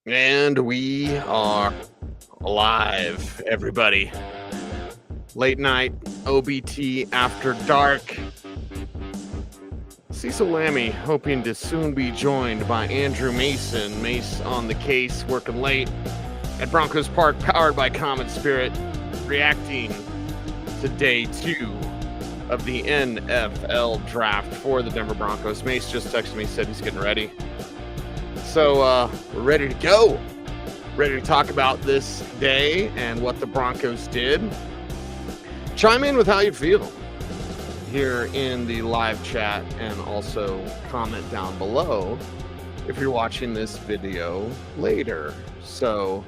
And we are alive, everybody. Late night, OBT after dark. Cecil Lammey hoping to soon be joined by Andrew Mason. Mace on the case, working late at Broncos Park, powered by Common Spirit, reacting to day 2 of the NFL draft for the Denver Broncos. Mace just texted me, said he's getting ready. So we're ready to go. Ready to talk about this day and what the Broncos did. Chime in with how you feel here in the live chat and also comment down below if you're watching this video later. So,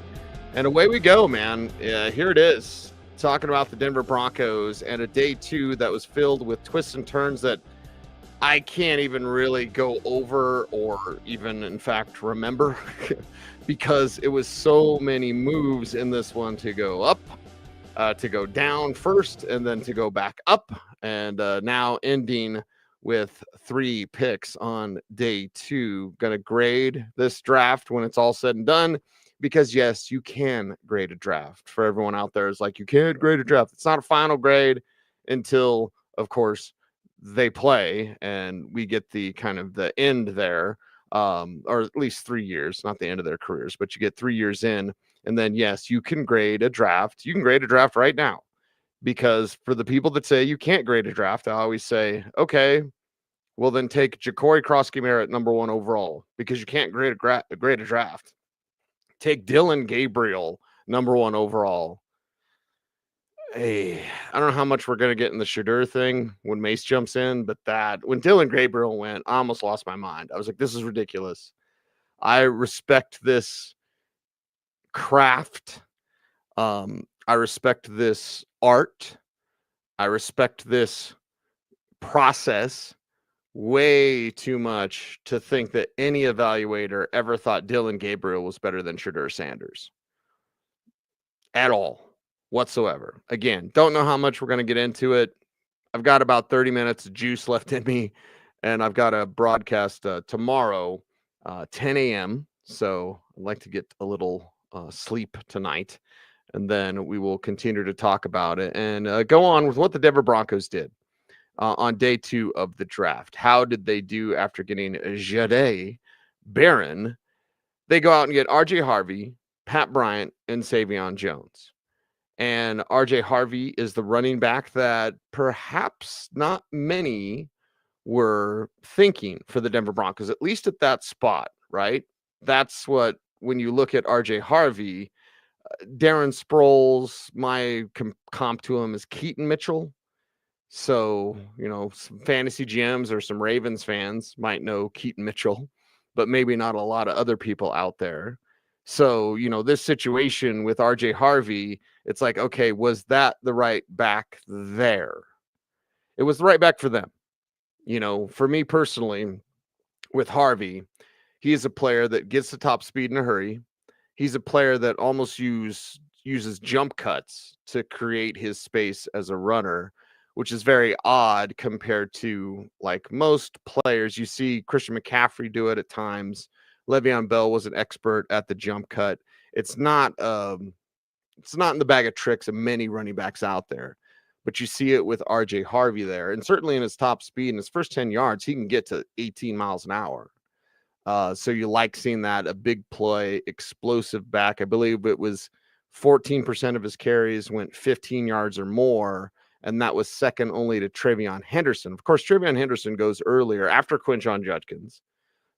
and away we go, man. Here it is. Talking about the Denver Broncos and a day 2 that was filled with twists and turns that I can't even really go over or even, in fact, remember because it was so many moves in this one to go up, to go down first, and then to go back up. And now ending with 3 picks on day 2. Going to grade this draft when it's all said and done because, yes, you can grade a draft. For everyone out there is like, you can't grade a draft. It's not a final grade until, of course, they play and we get the kind of the end there, or at least 3 years, not the end of their careers, but you get 3 years in. And then, yes, you can grade a draft. You can grade a draft right now, because for the people that say you can't grade a draft, I always say, okay, well, then take Ja'Cory Cross-Gamera at #1 overall, because you can't grade a draft. Take Dylan Gabriel #1 overall. Hey, I don't know how much we're going to get in the Shadur thing when Mace jumps in, but when Dylan Gabriel went, I almost lost my mind. I was like, this is ridiculous. I respect this craft. I respect this art. I respect this process way too much to think that any evaluator ever thought Dylan Gabriel was better than Shadur Sanders at all. Whatsoever. Again, don't know how much we're going to get into it. I've got about 30 minutes of juice left in me, and I've got a broadcast tomorrow, 10 a.m. So I'd like to get a little sleep tonight, and then we will continue to talk about it and go on with what the Denver Broncos did on day 2 of the draft. How did they do after getting Jahdae Barron? They go out and get R.J. Harvey, Pat Bryant, and Savion Jones. And R.J. Harvey is the running back that perhaps not many were thinking for the Denver Broncos, at least at that spot, right? That's what, when you look at R.J. Harvey, Darren Sproles, my comp to him is Keaton Mitchell. So, some fantasy GMs or some Ravens fans might know Keaton Mitchell, but maybe not a lot of other people out there. So, this situation with R.J. Harvey, it's like, okay, was that the right back there? It was the right back for them. For me personally, with Harvey, he is a player that gets to top speed in a hurry. He's a player that almost uses jump cuts to create his space as a runner, which is very odd compared to like most players. You see Christian McCaffrey do it at times. Le'Veon Bell was an expert at the jump cut. It's not in the bag of tricks of many running backs out there, but you see it with R.J. Harvey there. And certainly in his top speed, in his first 10 yards, he can get to 18 miles an hour. So you like seeing that, a big play, explosive back. I believe it was 14% of his carries went 15 yards or more, and that was second only to Travion Henderson. Of course, Travion Henderson goes earlier after Quinshon Judkins.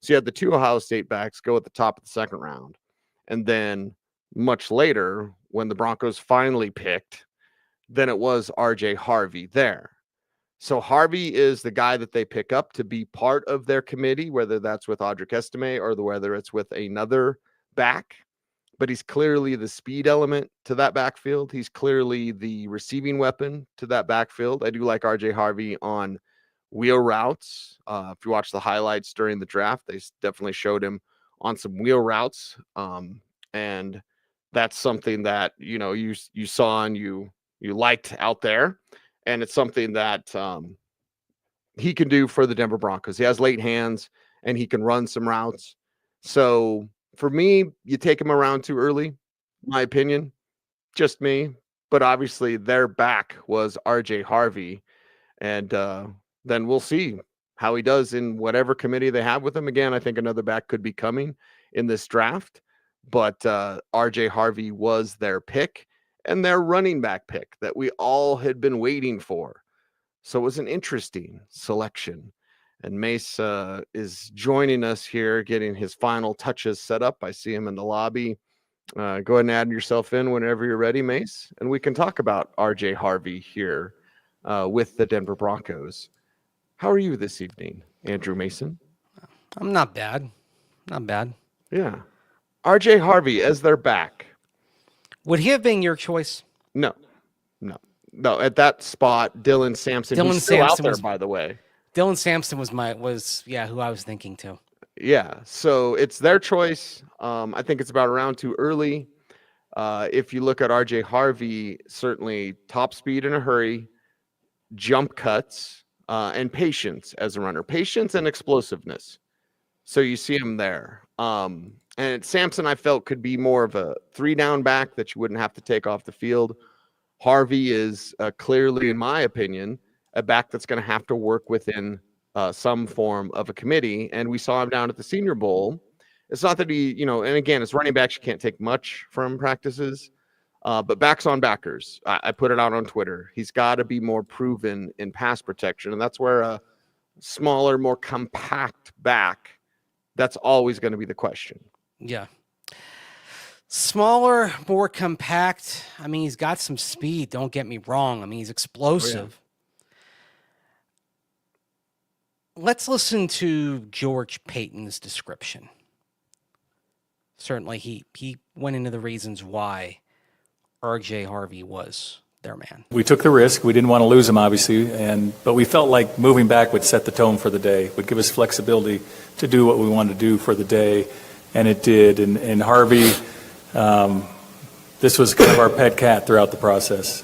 So you had the 2 Ohio State backs go at the top of the second round. And then much later, when the Broncos finally picked, then it was R.J. Harvey there. So Harvey is the guy that they pick up to be part of their committee, whether that's with Audric Estime or whether it's with another back. But he's clearly the speed element to that backfield. He's clearly the receiving weapon to that backfield. I do like R.J. Harvey on wheel routes. If you watch the highlights during the draft, they definitely showed him on some wheel routes. And that's something that, you saw and you liked out there. And it's something that he can do for the Denver Broncos. He has late hands and he can run some routes. So For me, you take him around too early, my opinion, just me. But obviously, their back was RJ Harvey. And then we'll see how he does in whatever committee they have with him. Again, I think another back could be coming in this draft. But RJ Harvey was their pick and their running back pick that we all had been waiting for. So it was an interesting selection. And Mace is joining us here, getting his final touches set up. I see him in the lobby. Go ahead and add yourself in whenever you're ready, Mace. And we can talk about RJ Harvey here with the Denver Broncos. How are you this evening, Andrew Mason? I'm not bad. Not bad. Yeah. RJ Harvey as their back. Would he have been your choice? No. At that spot, Dylan Sampson, Dylan who's still Sampson out there, was- by the way. Dylan Sampson was who I was thinking too. Yeah. So it's their choice. I think it's about a round too early. If you look at RJ Harvey, certainly top speed in a hurry, jump cuts, and patience as a runner. Patience and explosiveness. So you see him there. And Sampson, I felt, could be more of a 3-down back that you wouldn't have to take off the field. Harvey is clearly, in my opinion, a back that's going to have to work within some form of a committee. And we saw him down at the Senior Bowl. It's not that he, and again, as running backs, you can't take much from practices. But backs on backers, I put it out on Twitter. He's got to be more proven in pass protection. And that's where a smaller, more compact back, that's always going to be the question. Yeah. Smaller, more compact. I mean, he's got some speed. Don't get me wrong. I mean, he's explosive. Let's listen to George Payton's description. Certainly, he went into the reasons why RJ Harvey was their man. We took the risk. We didn't want to lose him, obviously, but we felt like moving back would set the tone for the day, would give us flexibility to do what we wanted to do for the day, and it did. And Harvey, this was kind of our pet cat throughout the process.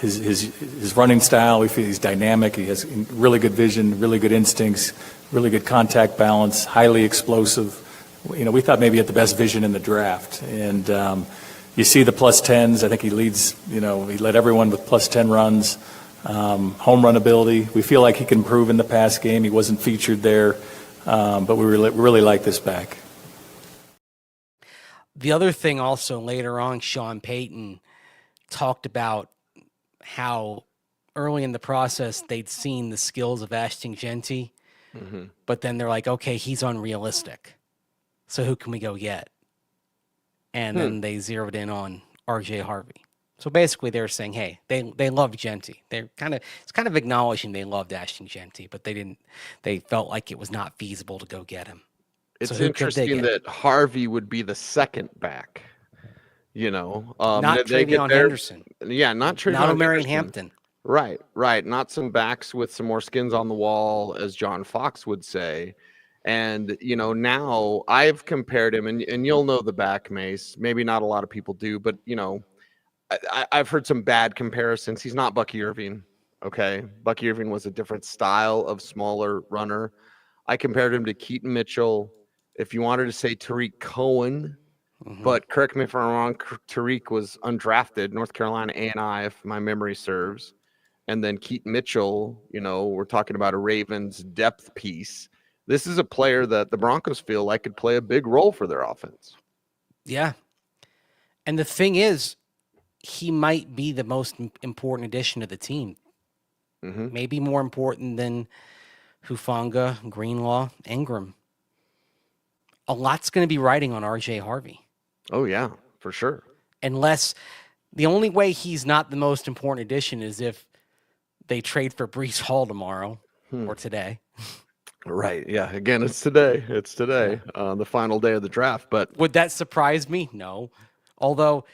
His running style, we feel he's dynamic. He has really good vision, really good instincts, really good contact balance, highly explosive. We thought maybe he had the best vision in the draft. And you see the plus 10s. I think he leads, he led everyone with plus 10 runs, home run ability. We feel like he can improve in the pass game. He wasn't featured there, but we really like this back. The other thing also later on, Sean Payton talked about how early in the process they'd seen the skills of Ashton Genty, but then they're like, okay, he's unrealistic. So who can we go get? And then they zeroed in on RJ Harvey. So basically they're saying, hey, they loved Genty. It's kind of acknowledging they loved Ashton Genty, but they felt like it was not feasible to go get him. It's interesting that Harvey would be the second back. Not Travion Henderson. Yeah, not Travion Not O'Marion Henderson. Hampton. Right. Not some backs with some more skins on the wall, as John Fox would say. And, now I've compared him, and you'll know the back, Mace. Maybe not a lot of people do, but, I've heard some bad comparisons. He's not Bucky Irving, okay? Bucky Irving was a different style of smaller runner. I compared him to Keaton Mitchell. If you wanted to say Tariq Cohen, but correct me if I'm wrong, Tariq was undrafted, North Carolina A&I, if my memory serves. And then Keaton Mitchell, we're talking about a Ravens depth piece. This is a player that the Broncos feel like could play a big role for their offense. Yeah. And the thing is, he might be the most important addition to the team. Maybe more important than Hufanga, Greenlaw, Ingram. A lot's going to be riding on RJ Harvey. Oh, yeah, for sure. Unless the only way he's not the most important addition is if they trade for Breece Hall tomorrow or today. Right. Yeah. Again, it's today. The final day of the draft. But would that surprise me? No. Although,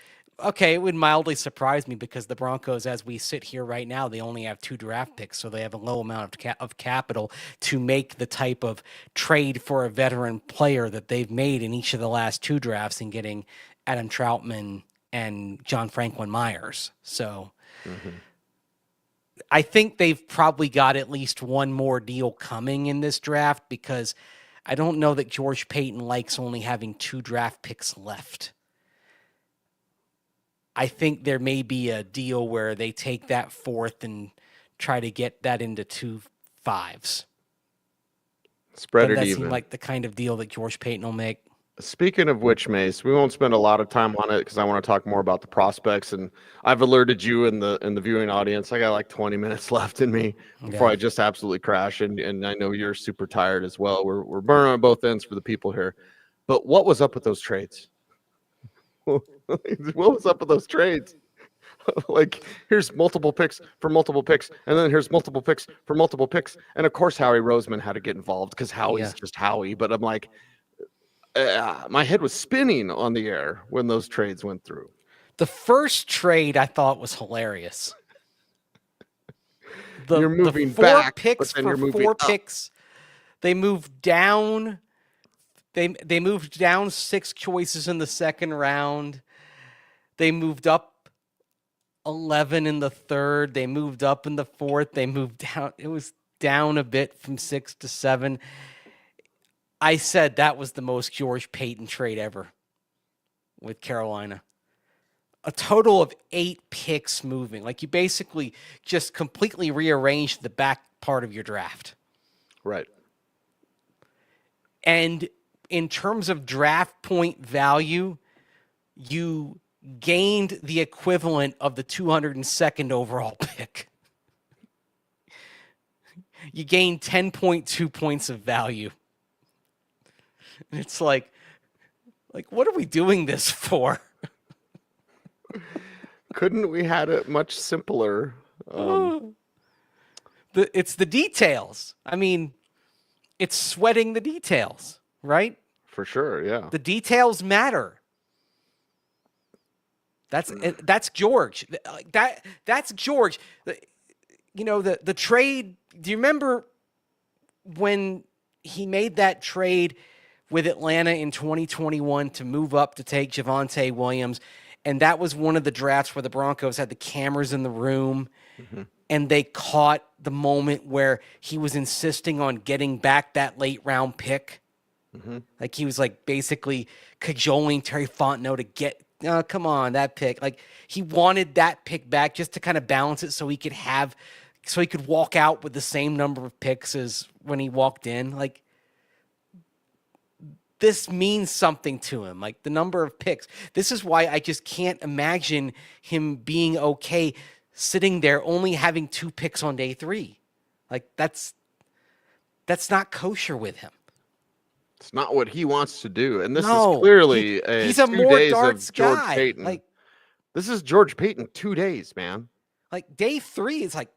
okay, it would mildly surprise me because the Broncos, as we sit here right now, they only have 2 draft picks, so they have a low amount of capital to make the type of trade for a veteran player that they've made in each of the last 2 drafts in getting Adam Troutman and John Franklin Myers. So I think they've probably got at least one more deal coming in this draft because I don't know that George Payton likes only having 2 draft picks left. I think there may be a deal where they take that 4th and try to get that into 2 5s. Spread Doesn't it that even. seem like the kind of deal that George Payton will make? Speaking of which, Mace, we won't spend a lot of time on it because I want to talk more about the prospects. And I've alerted you in the viewing audience. I got like 20 minutes left in me before I just absolutely crash. And I know you're super tired as well. We're burning on both ends for the people here. But what was up with those trades? What was up with those trades? Like, here's multiple picks for multiple picks, and then here's multiple picks for multiple picks. And of course, Howie Roseman had to get involved because Howie's just Howie. But I'm like, my head was spinning on the air when those trades went through. The first trade I thought was hilarious. You're moving the 4 back, picks but then for you're moving 4 up. picks. They moved down. They moved down 6 choices in the second round. They moved up 11 in the third. They moved up in the fourth. They moved down. It was down a bit from 6 to 7. I said that was the most George Payton trade ever with Carolina. A total of 8 picks moving. Like, you basically just completely rearranged the back part of your draft. Right. And in terms of draft point value, you gained the equivalent of the 202nd overall pick. You gained 10.2 points of value. And it's like, what are we doing this for? Couldn't we had it much simpler? It's the details. I mean, it's sweating the details, right? For sure, yeah. The details matter. That's George. That's George. You know, the trade. Do you remember when he made that trade with Atlanta in 2021 to move up to take Javonte Williams? And that was one of the drafts where the Broncos had the cameras in the room, and they caught the moment where he was insisting on getting back that late round pick. Like, he was like basically cajoling Terry Fontenot to get, oh, come on, that pick. Like, he wanted that pick back just to kind of balance it so he could walk out with the same number of picks as when he walked in. Like, this means something to him, like the number of picks. This is why I just can't imagine him being okay sitting there only having 2 picks on day 3. Like, that's not kosher with him. It's not what he wants to do. And this No, is clearly he's a 2 more days darts of George guy. Payton. Like, this is George Payton 2 days, man. Like, day 3 is like,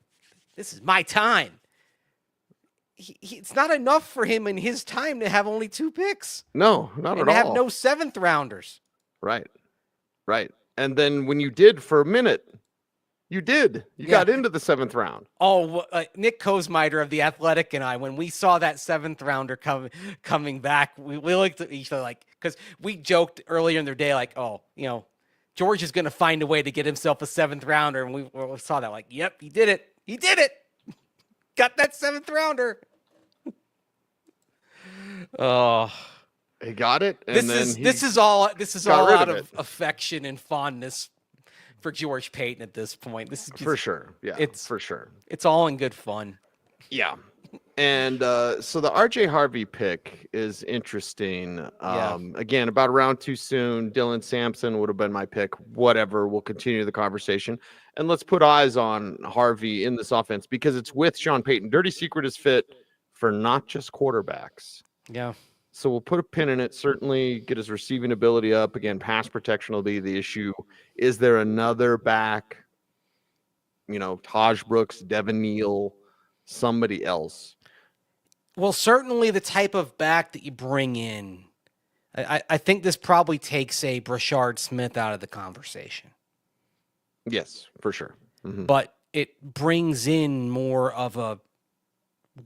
this is my time. It's not enough for him in his time to have only 2 picks. No, not at all. And have no 7th rounders. Right. And then when you did for a minute, you got into the 7th round. Oh, Nick Kosmider of The Athletic and I, when we saw that 7th rounder coming back, we looked at each other like, because we joked earlier in the day, like, oh, you know, George is going to find a way to get himself a 7th rounder. And we saw that like, yep, he did it. He did it. Got that 7th rounder. Oh, he got it. And this is all out of it. affection and fondness for George Payton at this point. This is just, for sure. Yeah, it's for sure. It's all in good fun. Yeah. And so the RJ Harvey pick is interesting. Again, about a round too soon. Dylan Sampson would have been my pick. Whatever. We'll continue the conversation. And let's put eyes on Harvey in this offense because it's with Sean Payton. Dirty Secret is fit for not just quarterbacks. Yeah. So we'll put a pin in it. Certainly get his receiving ability up. Again, pass protection will be the issue. Is there another back? You know, Taj Brooks, Devin Neal, somebody else. Well, certainly the type of back that you bring in. I think this probably takes a Brashard Smith out of the conversation. Yes, for sure. But it brings in more of a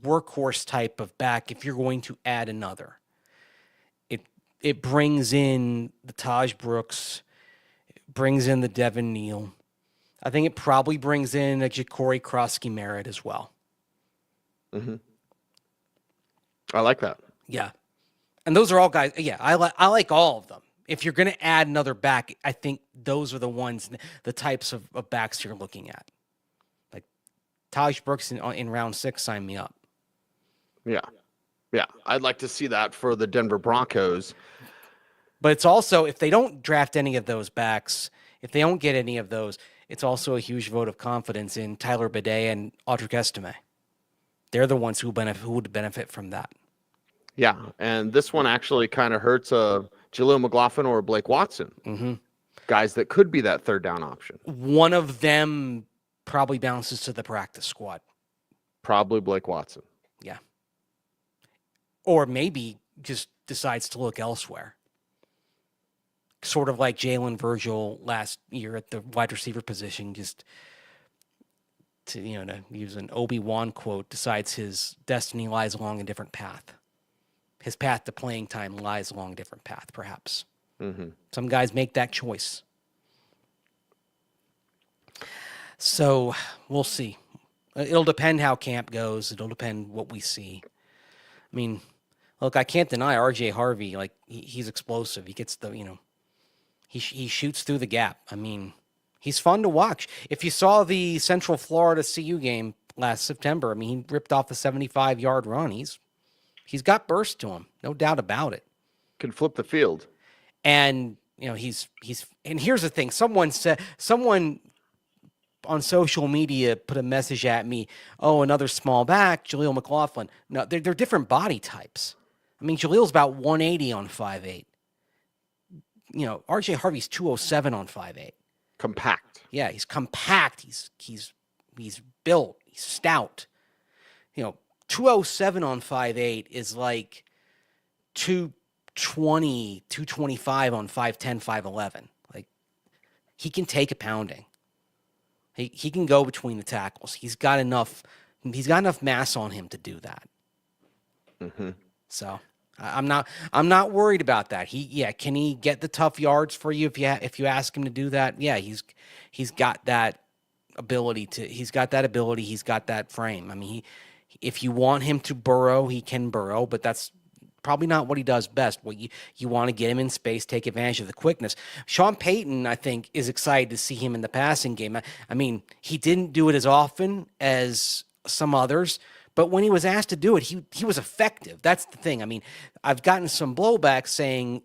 workhorse type of back if you're going to add another. It brings in the Taj Brooks, it brings in the Devin Neal. I think it probably brings in a Ja'Cory Krosky-Merritt as well. I like that. Yeah. And those are all guys. Yeah, I like all of them. If you're going to add another back, I think those are the ones, the types of backs you're looking at. Like Taj Brooks in round 6, sign me up. Yeah. Yeah. I'd like to see that for the Denver Broncos. But it's also, if they don't draft any of those backs, if they don't get any of those, it's also a huge vote of confidence in Tyler Bidet and Audric Estime. They're the ones who would benefit from that. Yeah, and this one actually kind of hurts Jaleel McLaughlin or Blake Watson. Mm-hmm. Guys that could be that third down option. One of them probably bounces to the practice squad. Probably Blake Watson. Yeah. Or maybe just decides to look elsewhere. Sort of like Jalen Virgil last year at the wide receiver position, just to use an Obi-Wan quote, decides his destiny lies along a different path. His path to playing time lies along a different path, perhaps. Mm-hmm. Some guys make that choice. So we'll see. It'll depend how camp goes. It'll depend what we see. I mean, look, I can't deny R.J. Harvey. Like, he's explosive. He gets he shoots through the gap. I mean, he's fun to watch. If you saw the Central Florida CU game last September, I mean, he ripped off a 75-yard run. He's got burst to him, no doubt about it. Can flip the field. And, he's and here's the thing. Someone on social media put a message at me, oh, another small back, Jaleel McLaughlin. No, they're different body types. I mean, Jaleel's about 180 on 5'8". RJ Harvey's 207 on 5'8". Compact. Yeah, he's compact. He's built. He's stout. 207 on 5'8" is like 220, 225 on 5'10", 5'11". Like, he can take a pounding. He can go between the tackles. He's got enough mass on him to do that. Mm-hmm. So I'm not worried about that. Can he get the tough yards for you if you ask him to do that? Yeah, he's got that ability he's got that frame. I mean, if you want him to burrow, he can burrow, but that's probably not what he does best. What you want to get him in space, take advantage of the quickness. Sean Payton, I think, is excited to see him in the passing game. I mean, he didn't do it as often as some others, but when he was asked to do it, he was effective. That's the thing. I mean, I've gotten some blowback saying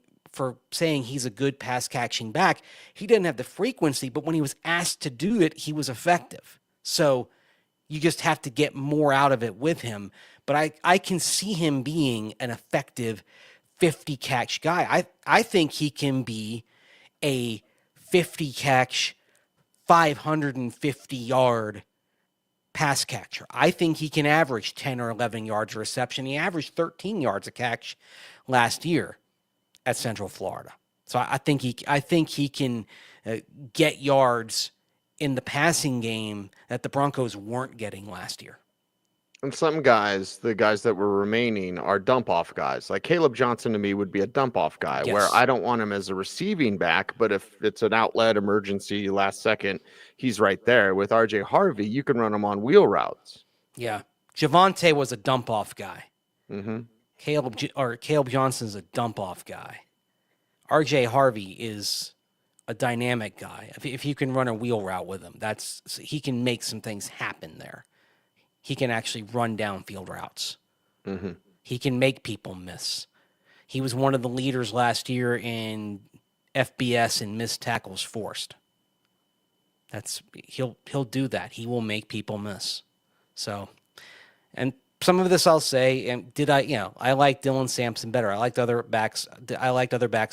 he's a good pass catching back. He didn't have the frequency, but when he was asked to do it, he was effective. So you just have to get more out of it with him. But I can see him being an effective 50-catch guy. I think he can be a 50-catch, 550-yard pass catcher. I think he can average 10 or 11 yards a reception. He averaged 13 yards a catch last year at Central Florida. So I think he can get yards in the passing game that the Broncos weren't getting last year. And some guys, the guys that were remaining, are dump-off guys. Like Caleb Johnson to me would be a dump-off guy, Yes. where I don't want him as a receiving back, but if it's an outlet emergency last second, he's right there. With R.J. Harvey, you can run him on wheel routes. Yeah. Javonte was a dump-off guy. Mm-hmm. Caleb Johnson's a dump-off guy. R.J. Harvey is a dynamic guy. If you can run a wheel route with him, he can make some things happen there. He can actually run downfield routes. Mm-hmm. He can make people miss. He was one of the leaders last year in FBS and missed tackles forced. He'll do that. He will make people miss. So, and some of this I'll say, and I like Dylan Sampson better. I liked other backs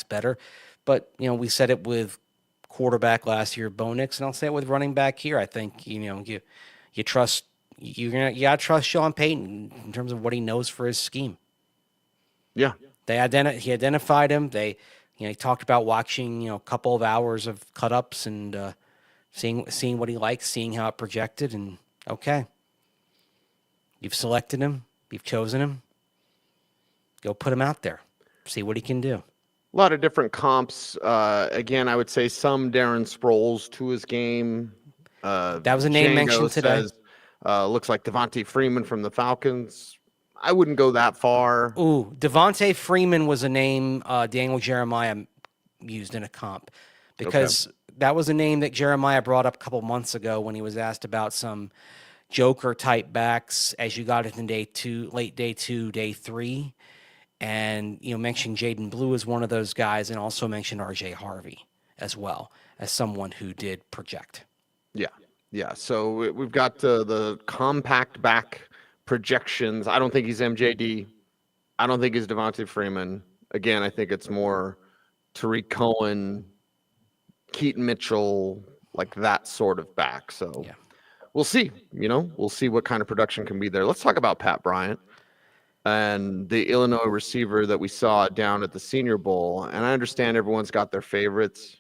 better, but we said it with quarterback last year, Bo Nix, and I'll say it with running back here. I think you trust. You gotta trust Sean Payton in terms of what he knows for his scheme. Yeah, he identified him. He talked about watching a couple of hours of cut ups and seeing what he likes, seeing how it projected, and okay, you've selected him, you've chosen him. Go put him out there, see what he can do. A lot of different comps. Again, I would say some Darren Sproles to his game. That was a name Django mentioned today. Says, looks like Devontae Freeman from the Falcons. I wouldn't go that far. Ooh, Devontae Freeman was a name Daniel Jeremiah used in a comp because that was a name that Jeremiah brought up a couple months ago when he was asked about some Joker type backs as you got into late day 2, day 3. And, mentioned Jaden Blue as one of those guys and also mentioned RJ Harvey as well as someone who did project. Yeah. Yeah. So we've got the compact back projections. I don't think he's MJD. I don't think he's Devontae Freeman. Again, I think it's more Tariq Cohen, Keaton Mitchell, like that sort of back. So we'll see. We'll see what kind of production can be there. Let's talk about Pat Bryant and the Illinois receiver that we saw down at the Senior Bowl. And I understand everyone's got their favorites.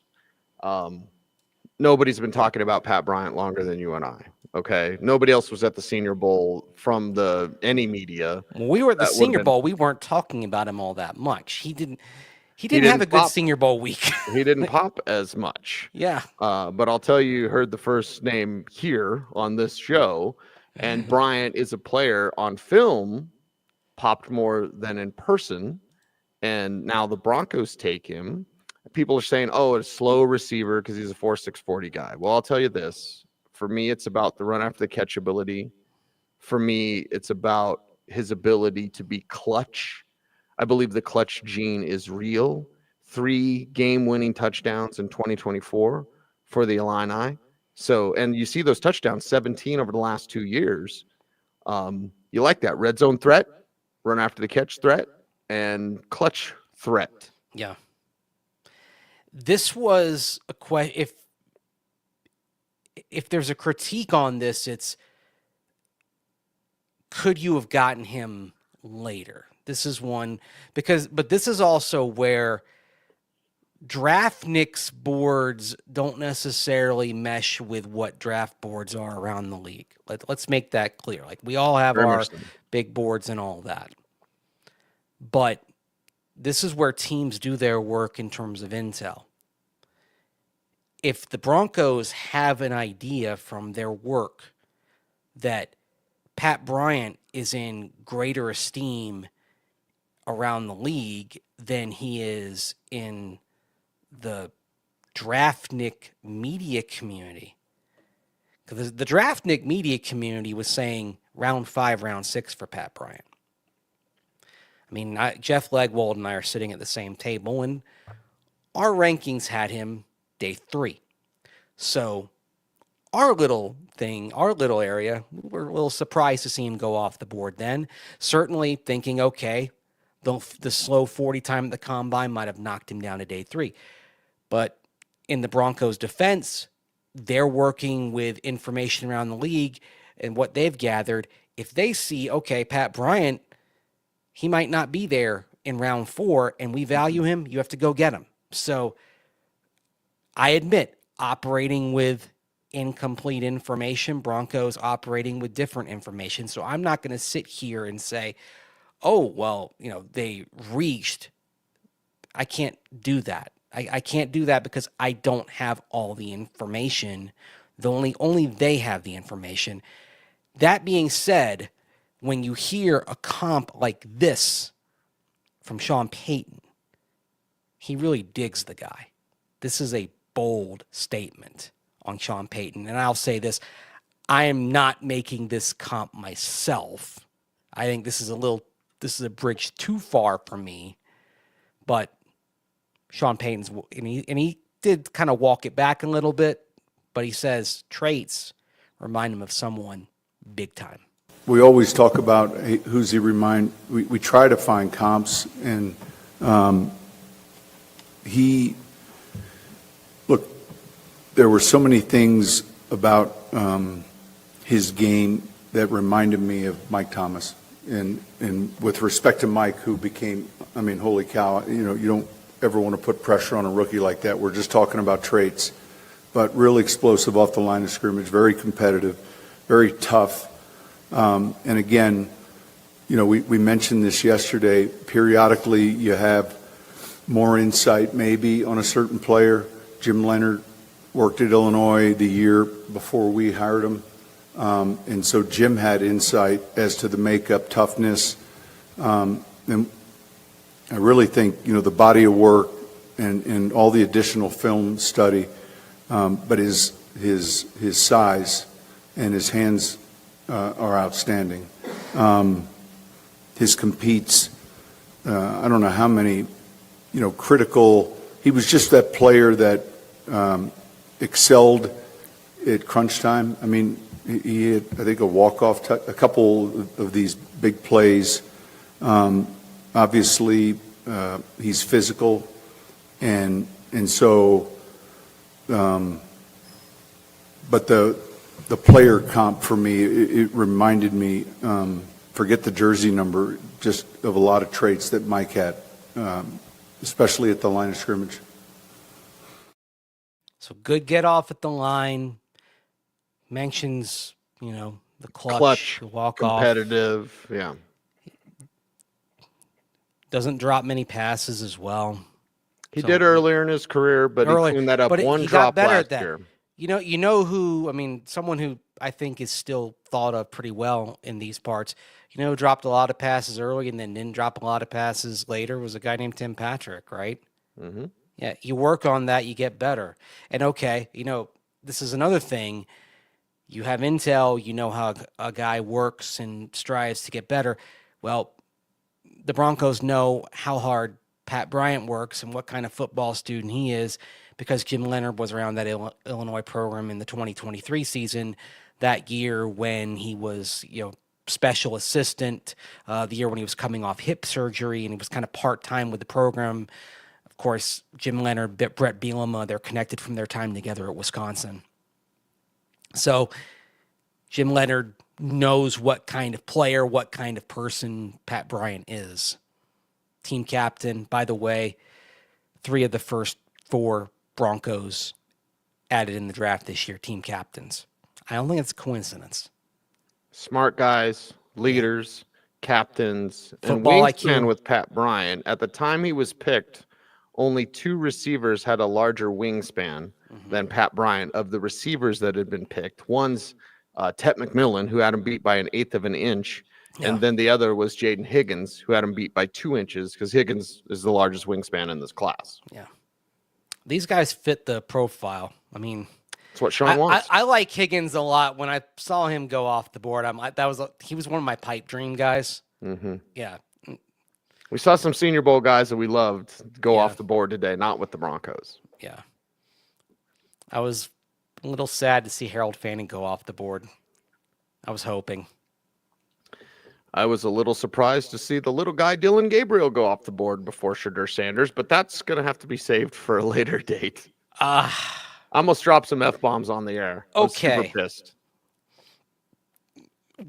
Nobody's been talking about Pat Bryant longer than you and I. Okay. Nobody else was at the Senior Bowl from any media. When we were at the Senior Bowl, we weren't talking about him all that much. He didn't have a good Senior Bowl week. He didn't pop as much. Yeah. But I'll tell you heard the first name here on this show, and Bryant is a player on film, popped more than in person, and now the Broncos take him. People are saying, a slow receiver because he's a 4.6 40 guy. Well, I'll tell you this. For me, it's about the run after the catch ability. For me, it's about his ability to be clutch. I believe the clutch gene is real. 3 game-winning touchdowns in 2024 for the Illini. So, and you see those touchdowns, 17 over the last 2 years. You like that red zone threat, run after the catch threat, and clutch threat. Yeah. This was a question. If there's a critique on this, it's could you have gotten him later? This is one but this is also where DraftNix boards don't necessarily mesh with what draft boards are around the league. Let's make that clear. Like we all have our big boards and all that. But this is where teams do their work in terms of intel. If the Broncos have an idea from their work that Pat Bryant is in greater esteem around the league than he is in the DraftNik media community, because the DraftNik media community was saying round 5, round 6 for Pat Bryant. I mean, Jeff Legwold and I are sitting at the same table, and our rankings had him day 3. So our little area, we're a little surprised to see him go off the board then. Certainly thinking, okay, the slow 40 time at the combine might have knocked him down to day 3. But in the Broncos' defense, they're working with information around the league and what they've gathered. If they see, okay, Pat Bryant, he might not be there in round 4 and we value him, you have to go get him. So I admit, operating with incomplete information, Broncos operating with different information. So I'm not going to sit here and say, oh, well, they reached. I can't do that. I can't do that because I don't have all the information. Only they have the information. That being said, when you hear a comp like this from Sean Payton, he really digs the guy. This is a bold statement on Sean Payton. And I'll say this, I am not making this comp myself. I think this is a bridge too far for me. But Sean Payton's, and he did kind of walk it back a little bit, but he says traits remind him of someone big time. We always talk about who's he remind. We try to find comps, and look, there were so many things about his game that reminded me of Mike Thomas. And with respect to Mike, who became, holy cow, you don't ever want to put pressure on a rookie like that. We're just talking about traits, but really explosive off the line of scrimmage, very competitive, very tough. And again, we mentioned this yesterday. Periodically, you have more insight maybe on a certain player. Jim Leonard worked at Illinois the year before we hired him. And so Jim had insight as to the makeup, toughness, And I really think, the body of work and all the additional film study, but his size and his hands are outstanding. His competes, I don't know how many, critical. He was just that player that excelled at crunch time. I mean, he had, I think, a walk-off, a couple of these big plays. Obviously, he's physical, and so, but the player comp for me, it reminded me, forget the jersey number, just of a lot of traits that Mike had, especially at the line of scrimmage. So good get off at the line. Mentions, the clutch the walk competitive, off. Yeah. Doesn't drop many passes as well. He did earlier in his career, but he cleaned that up one drop last year. You know who, someone who I think is still thought of pretty well in these parts, dropped a lot of passes early and then didn't drop a lot of passes later, was a guy named Tim Patrick, right? Mm-hmm. Yeah, you work on that, you get better. And okay, this is another thing. You have intel, you know how a guy works and strives to get better. Well, the Broncos know how hard Pat Bryant works and what kind of football student he is, because Jim Leonard was around that Illinois program in the 2023 season, that year when he was, special assistant, the year when he was coming off hip surgery and he was kind of part-time with the program. Of course, Jim Leonard, Brett Bielema, they're connected from their time together at Wisconsin. So Jim Leonard knows what kind of player, what kind of person Pat Bryant is. Team captain, by the way, 3 of the first 4 Broncos added in the draft this year, team captains. I don't think it's a coincidence. Smart guys, leaders, captains, Football and wingspan IQ. with Pat Bryant. At the time he was picked, only 2 receivers had a larger wingspan than Pat Bryant of the receivers that had been picked. One's Tet McMillan, who had him beat by 1/8 of an inch. Yeah. And then the other was Jaden Higgins, who had him beat by 2 inches, because Higgins is the largest wingspan in this class. Yeah. These guys fit the profile. That's what Sean wants. I like Higgins a lot. When I saw him go off the board, he was one of my pipe dream guys. Mm-hmm. Yeah. We saw some Senior Bowl guys that we loved go off the board today, not with the Broncos. Yeah. I was a little sad to see Harold Fanning go off the board. I was hoping. I was a little surprised to see the little guy Dylan Gabriel go off the board before Shadur Sanders, but that's going to have to be saved for a later date. I almost dropped some F-bombs on the air. Okay. I was super pissed.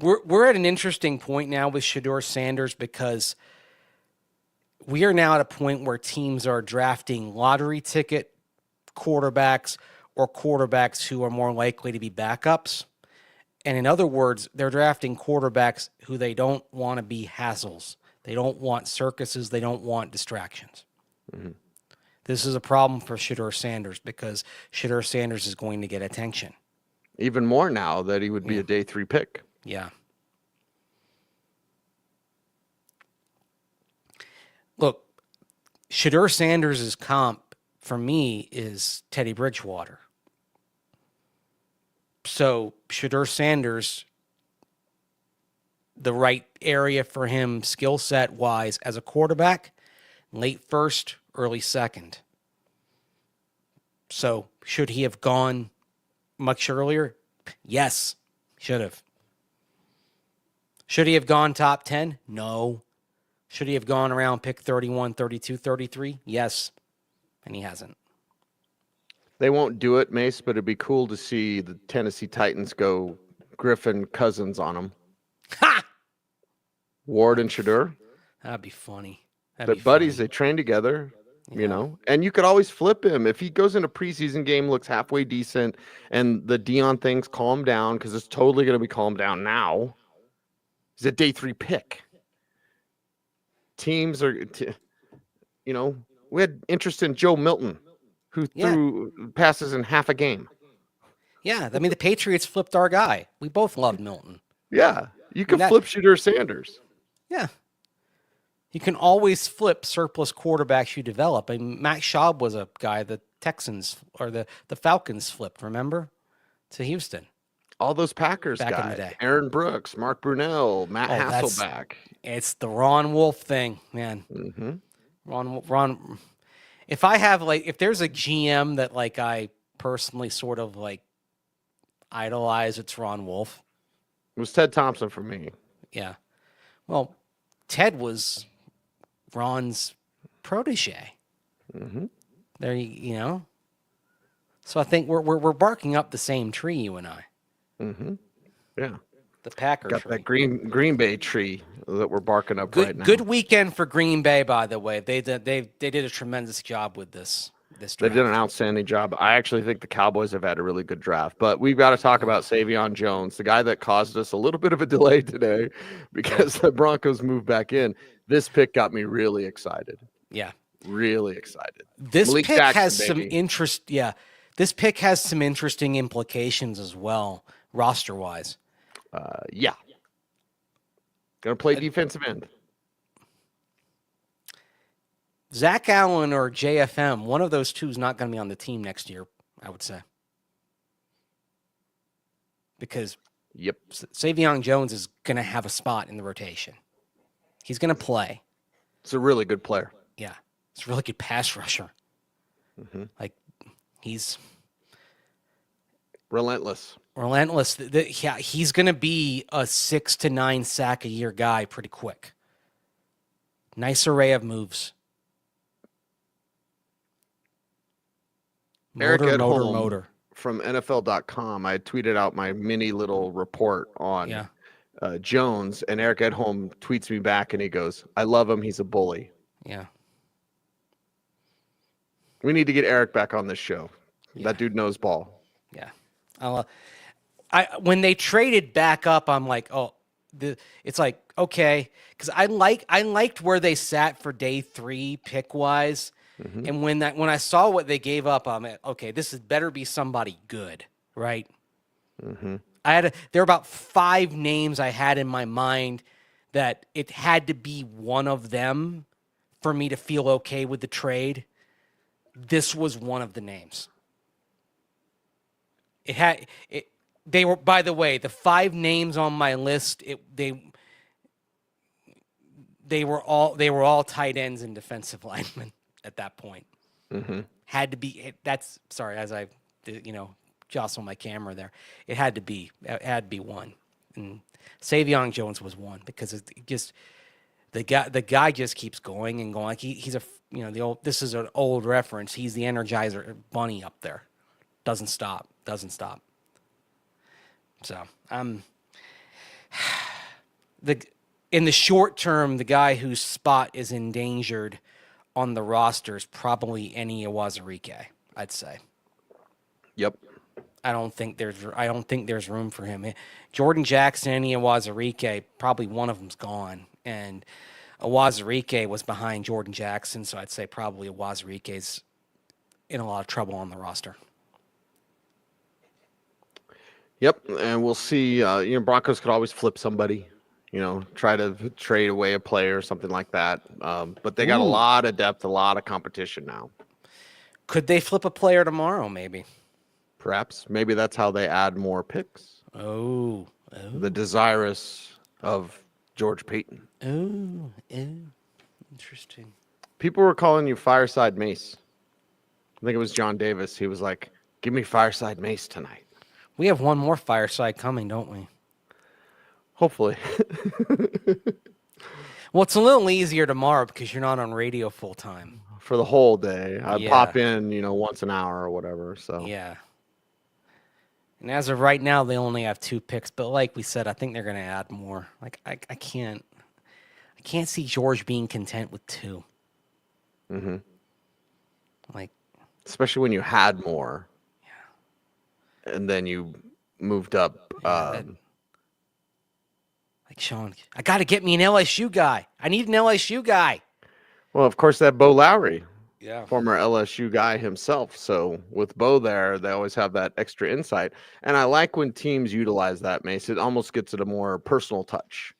We're at an interesting point now with Shadur Sanders, because we are now at a point where teams are drafting lottery ticket quarterbacks or quarterbacks who are more likely to be backups. And in other words, they're drafting quarterbacks who they don't want to be hassles. They don't want circuses. They don't want distractions. Mm-hmm. This is a problem for Shadur Sanders, because Shadur Sanders is going to get attention. Even more now that he would be a day 3 pick. Yeah. Look, Shadur Sanders' comp for me is Teddy Bridgewater. So Shadur Sanders, the right area for him skill set wise as a quarterback, late first, early second. So should he have gone much earlier? Yes, should have. Should he have gone top 10? No. Should he have gone around pick 31, 32, 33? Yes. And he hasn't. They won't do it, Mace, but it'd be cool to see the Tennessee Titans go Griffin Cousins on them. Ha! Ward and Shadur. That'd be funny. They're buddies. They train together, and you could always flip him. If he goes in a preseason game, looks halfway decent, and the Dion things calm down, because it's totally going to be calmed down now. He's a day 3 pick. Teams are, we had interest in Joe Milton, who threw passes in half a game. Yeah, the Patriots flipped our guy. We both loved Milton. Yeah, you can flip Shadur Sanders. Yeah. You can always flip surplus quarterbacks you develop. And Matt Schaub was a guy the Texans or the Falcons flipped, remember? To Houston. All those Packers Back in the guys, day. Aaron Brooks, Mark Brunell, Matt Hasselbeck. It's the Ron Wolf thing, man. Mm-hmm. Ron. If I have if there's a GM that I personally sort of idolize, it's Ron Wolf. It was Ted Thompson for me. Yeah. Well, Ted was Ron's protege. Mm-hmm. There, you know. So I think we're barking up the same tree, you and I. Mm-hmm. Yeah. The Packer Got tree. that Green Bay tree that we're barking up right now. Good weekend for Green Bay, by the way. They did a tremendous job with this draft. They did an outstanding job. I actually think the Cowboys have had a really good draft. But we've got to talk about Savion Jones, the guy that caused us a little bit of a delay today because the Broncos moved back in. This pick got me really excited. Yeah. Really excited. This Malik pick Jackson, has some baby. interest. Yeah. This pick has some interesting implications as well, roster-wise. Yeah. Going to play defensive end. Zach Allen or JFM, one of those two is not going to be on the team next year, I would say. Because Yep. Savion Jones is going to have a spot in the rotation. He's going to play. It's a really good player. Yeah. He's a really good pass rusher. Mm-hmm. He's Relentless. Yeah, he's going to be a 6 to 9 sack a year guy pretty quick. Nice array of moves. Eric Edholm Motor. From NFL.com, I tweeted out my mini little report on Jones, and Eric Edholm tweets me back, and he goes, "I love him. He's a bully." Yeah. We need to get Eric back on this show. Yeah. That dude knows ball. Yeah. When they traded back up, I'm like, it's like, okay, because I liked where they sat for day 3 pick wise, and when I saw what they gave up, I'm like, okay, this better be somebody good, right? Mm-hmm. There were about 5 names I had in my mind that it had to be one of them for me to feel okay with the trade. This was one of the names. They were, by the way, the 5 names on my list. They were all tight ends and defensive linemen at that point. Mm-hmm. Had to be. That's sorry, as I jostle my camera there. It had to be one, and Savion Jones was one because it just the guy just keeps going and going. Like he's a the old. This is an old reference. He's the Energizer Bunny up there. Doesn't stop. So in the short term, the guy whose spot is endangered on the roster is probably Eni Iwazurike, I'd say. Yep. I don't think there's room for him. Jordan Jackson, Eni Iwazurike, probably one of them's gone, and Iwazurike was behind Jordan Jackson, so I'd say probably Iwazurike's in a lot of trouble on the roster. Yep, and we'll see. Broncos could always flip somebody, try to trade away a player or something like that. But they got a lot of depth, a lot of competition now. Could they flip a player tomorrow, maybe? Perhaps. Maybe that's how they add more picks. Oh. The desirous of George Payton. Oh. Interesting. People were calling you Fireside Mace. I think it was John Davis. He was like, "Give me Fireside Mace tonight." We have one more fireside coming, don't we? Hopefully. Well, it's a little easier tomorrow because you're not on radio full time. For the whole day. I Yeah. pop in, once an hour or whatever. So Yeah. And as of right now, they only have 2 picks. But like we said, I think they're going to add more. Like I can't see George being content with 2. Mm-hmm. Like, especially when you had more. Yeah. And then you moved up. like Sean, I got to get me an LSU guy. I need an LSU guy. Well, of course, that Bo Lowry. Yeah. Former LSU guy himself. So with Bo there, they always have that extra insight. And I like when teams utilize that, Mace. It almost gets it a more personal touch.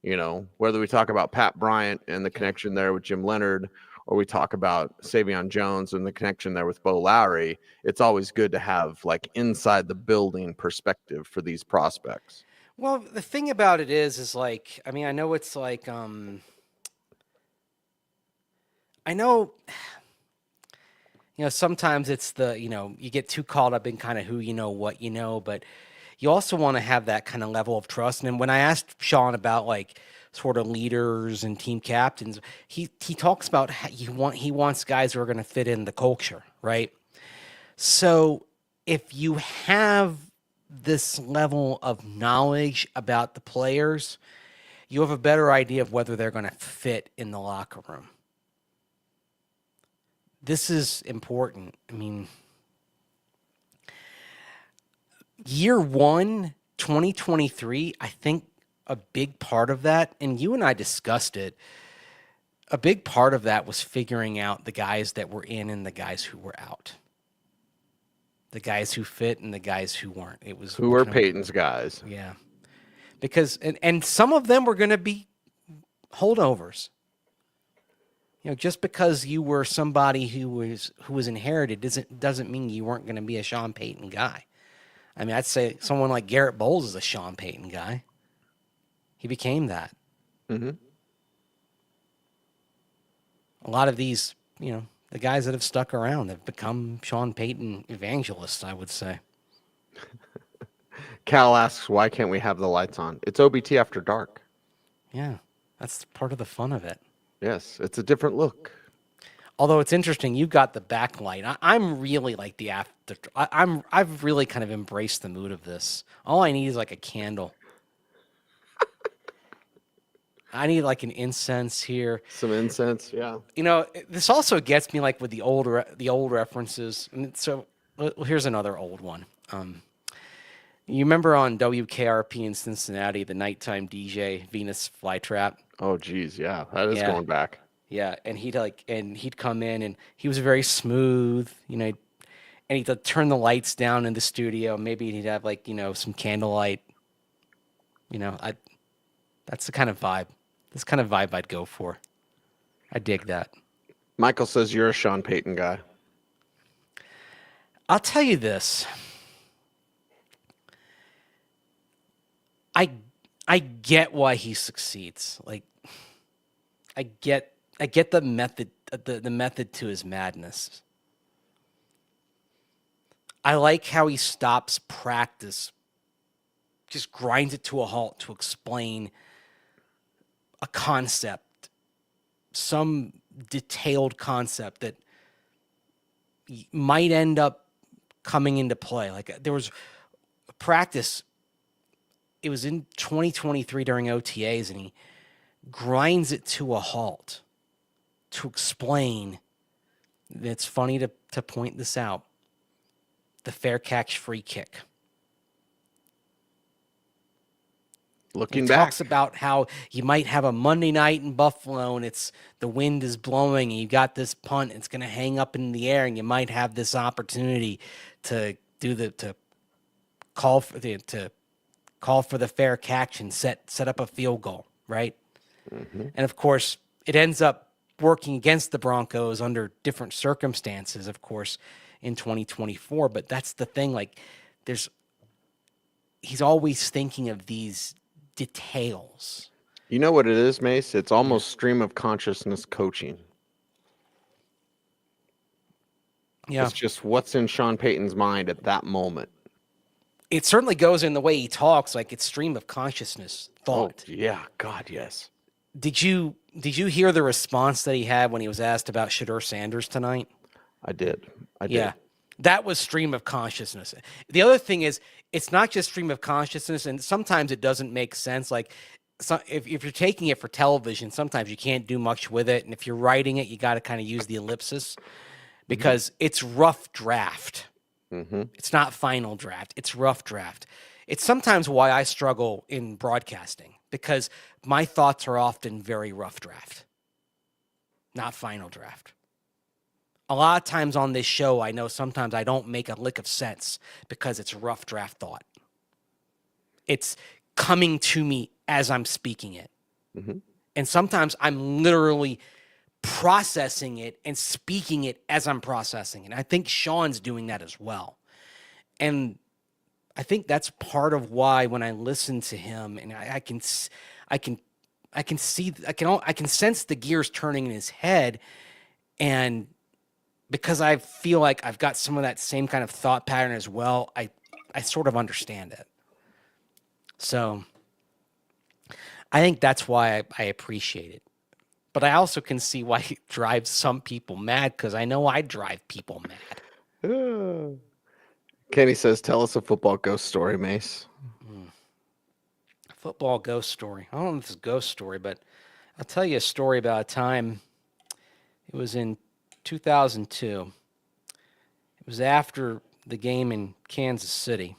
You know, whether we talk about Pat Bryant and the connection there with Jim Leonard, or we talk about Savion Jones and the connection there with Bo Lowry, it's always good to have like inside the building perspective for these prospects. Well, the thing about it is like, I mean, I know it's like, I know, sometimes it's the, you get too caught up in kind of who you know, what you know, but you also want to have that kind of level of trust. And when I asked Sean about like sort of leaders and team captains, he talks about how he wants guys who are going to fit in the culture, right? So if you have this level of knowledge about the players, you have a better idea of whether they're going to fit in the locker room. This is important. I mean, year one, 2023, I think a big part of that, and you and I discussed it, a big part of that was figuring out the guys that were in and the guys who were out. The guys who fit and the guys who weren't. It was who were Peyton's guys. Yeah. Because and some of them were going to be holdovers. Just because you were somebody who was inherited doesn't mean you weren't going to be a Sean Payton guy. I mean, I'd say someone like Garrett Bowles is a Sean Payton guy. He became that. Mm-hmm. A lot of these, the guys that have stuck around have become Sean Payton evangelists, I would say. Cal asks, why can't we have the lights on? It's OBT after dark. Yeah, that's part of the fun of it. Yes, it's a different look. Although it's interesting, you got the backlight. I'm really like the after. I've really kind of embraced the mood of this. All I need is like a candle. I need like an incense here. Some incense, yeah. This also gets me like with the old references. And so here's another old one. You remember on WKRP in Cincinnati, the nighttime DJ Venus Flytrap? Oh, geez, yeah, that is going back. Yeah, and he'd come in and he was very smooth, and he'd turn the lights down in the studio. Maybe he'd have like some candlelight. That's the kind of vibe. This kind of vibe I'd go for. I dig that. Michael says you're a Sean Payton guy. I'll tell you this. I get why he succeeds. Like, I get the method, the method to his madness. I like how he stops practice, just grinds it to a halt to explain a concept, some detailed concept that might end up coming into play. Like there was a practice, it was in 2023 during OTAs, and he grinds it to a halt to explain. It's funny to point this out. The fair catch free kick. Looking he back, talks about how you might have a Monday night in Buffalo and the wind is blowing and you got this punt, it's going to hang up in the air and you might have this opportunity to call for the fair catch and set up a field goal, right? Mm-hmm. And of course, it ends up working against the Broncos under different circumstances, of course, in 2024. But that's the thing, like he's always thinking of these details. You know what it is, Mace? It's almost stream of consciousness coaching. Yeah. It's just what's in Sean Payton's mind at that moment. It certainly goes in the way he talks, like it's stream of consciousness thought. Oh, yeah, God, yes. Did you hear the response that he had when he was asked about Shedeur Sanders tonight? I did. Yeah. That was stream of consciousness. The other thing is, it's not just stream of consciousness, and sometimes it doesn't make sense. Like, if you're taking it for television, sometimes you can't do much with it, and if you're writing it, you got to kind of use the ellipsis because it's rough draft. Mm-hmm. It's not final draft. It's rough draft. It's sometimes why I struggle in broadcasting because my thoughts are often very rough draft, not final draft. A lot of times on this show, I know sometimes I don't make a lick of sense because it's rough draft thought. It's coming to me as I'm speaking it. And sometimes I'm literally processing it and speaking it as I'm processing it. I think Sean's doing that as well. And I think that's part of why when I listen to him and I can see, I can sense the gears turning in his head. And because I feel like I've got some of that same kind of thought pattern as well, I sort of understand it. So I think that's why I appreciate it. But I also can see why it drives some people mad, because I know I drive people mad. Kenny says, tell us a football ghost story, Mace. Football ghost story. I don't know if it's a ghost story, but I'll tell you a story about a time. It was in 2002. It was after the game in Kansas City.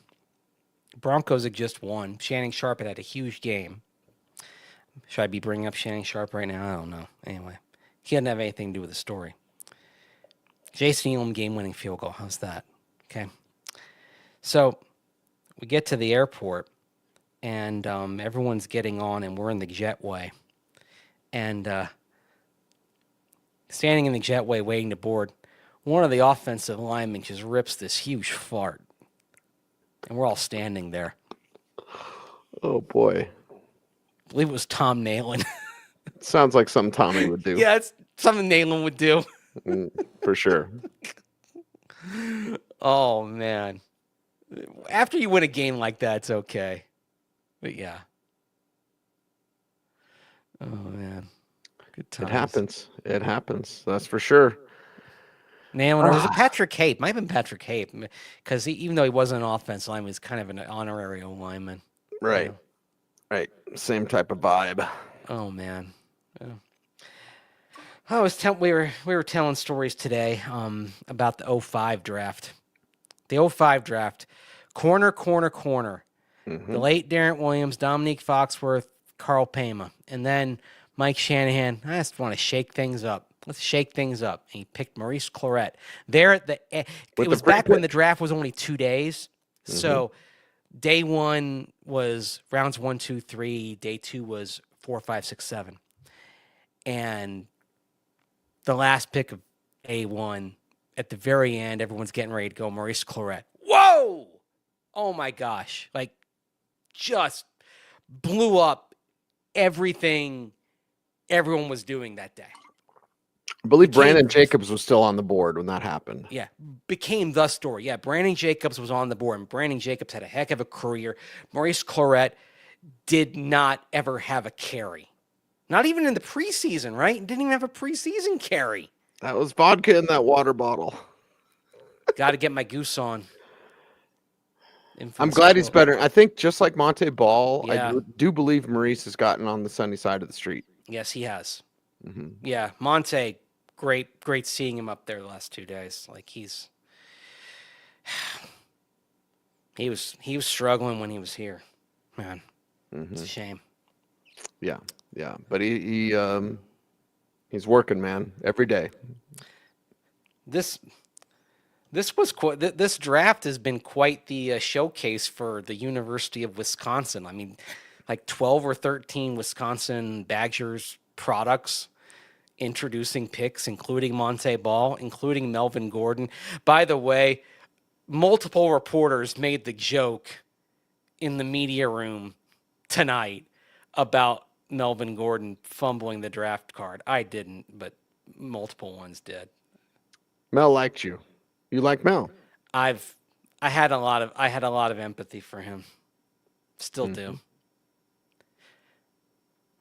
Broncos had just won. Channing Sharp had a huge game. Should I be bringing up Channing Sharp right now? I don't know. Anyway, he doesn't have anything to do with the story. Jason Elam game-winning field goal. How's that? Okay. So we get to the airport, and everyone's getting on, and we're in the jetway. And standing in the jetway waiting to board, one of the offensive linemen just rips this huge fart. And we're all standing there. Oh, boy. I believe it was Tom Nalen. Sounds like something Tommy would do. Yeah, it's something Nalen would do. For sure. Oh, man. After you win a game like that, it's okay. But, yeah. Oh, man. Good times. It happens. That's for sure. Nalen, or was it Patrick Hape? Might have been Patrick Hape. Because even though he wasn't an offensive lineman, he was kind of an honorary lineman. Right. You know? Right. Same type of vibe. Oh, man. Yeah. I was we were telling stories today about the 05 draft. The 05 draft. Corner. Mm-hmm. The late Darren Williams, Dominique Foxworth, Carl Pema. And then Mike Shanahan, I just want to shake things up. Let's shake things up. And he picked Maurice Clarett. There at it was back when the draft was only 2 days. Mm-hmm. So day one was rounds 1, 2, 3. Day two was 4, 5, 6, 7. And the last pick of A1, at the very end, everyone's getting ready to go, Maurice Clarett. Whoa! Oh my gosh. Like, just blew up everything everyone was doing that day. I believe Brandon Jacobs was still on the board when that happened. Yeah, became the story. Yeah, Brandon Jacobs was on the board, and Brandon Jacobs had a heck of a career. Maurice Clarett did not ever have a carry. Not even in the preseason, right? Didn't even have a preseason carry. That was vodka in that water bottle. Got to get my goose on. I'm glad he's better. I think just like Monte Ball, yeah. I do believe Maurice has gotten on the sunny side of the street. Yes, he has. Mm-hmm. Yeah, Monte, great seeing him up there the last 2 days. Like he was struggling when he was here, man. Mm-hmm. It's a shame. Yeah, but he's working, man, every day. This draft has been quite the showcase for the University of Wisconsin. I mean, like 12 or 13 Wisconsin Badgers products introducing picks, including Monte Ball, including Melvin Gordon. By the way, multiple reporters made the joke in the media room tonight about Melvin Gordon fumbling the draft card. I didn't, but multiple ones did. Mel liked you. You like Mel? I had a lot of empathy for him. Still do.